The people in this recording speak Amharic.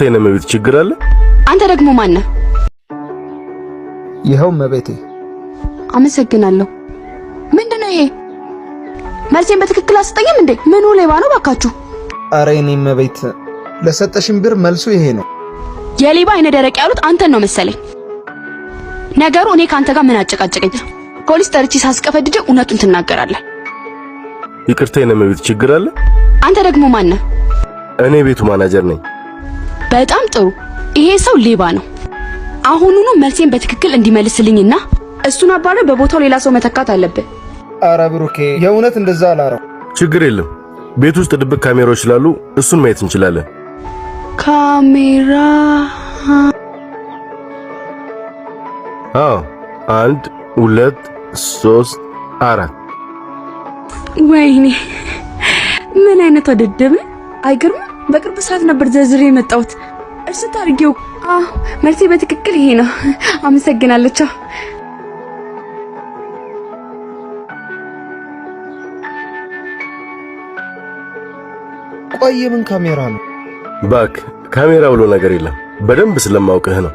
የኔ መቤት ችግር አለ? አንተ ደግሞ ማን ነህ? ይኸው መቤቴ። አመሰግናለሁ። ምንድነው ይሄ? መልሴን በትክክል አስጠኝም እንዴ? ምኑ ሌባ ነው ባካችሁ? አረ የኔ መቤት ለሰጠሽን ብር መልሱ ይሄ ነው። የሌባ አይነ ደረቅ ያሉት አንተን ነው መሰለኝ። ነገሩ እኔ ካንተ ጋር ምን አጨቃጨቀኝ? ፖሊስ ጠርቼ ሳስቀፈድድ እውነቱን ትናገራለህ። ይቅርታ የኔ መቤት ችግር አለ? አንተ ደግሞ ማን ነህ? እኔ ቤቱ ማናጀር ነኝ። በጣም ጥሩ። ይሄ ሰው ሌባ ነው። አሁኑኑ መልሴን በትክክል እንዲመልስልኝና እሱን አባረ በቦታው ሌላ ሰው መተካት አለብህ። አረ ብሩኬ የእውነት እንደዛ አላረው። ችግር የለም። ቤት ውስጥ ድብቅ ካሜራዎች ስላሉ እሱን ማየት እንችላለን። ካሜራ? አዎ 1 2 3 4። ወይኔ ምን አይነት ወደደብ! አይገርም። በቅርብ ሰዓት ነበር ዘዝሬ የመጣሁት። እርስ ታርጊው። መልሴ በትክክል ይሄ ነው። አመሰግናለሁ። ቆይ ምን ካሜራ ነው? ባክ ካሜራ ብሎ ነገር የለም። በደንብ ስለማውቅህ ነው።